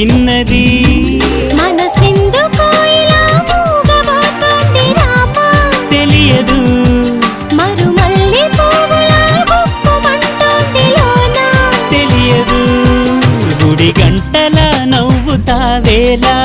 తిన్నది మనసెందుకో ఇలా మూగబోతోంది రామా తెలియదు మరుమల్లి పువ్వులా గుప్పుమంటోంది లోనా తెలియదు గుడి గంటల నవ్వుతావేలా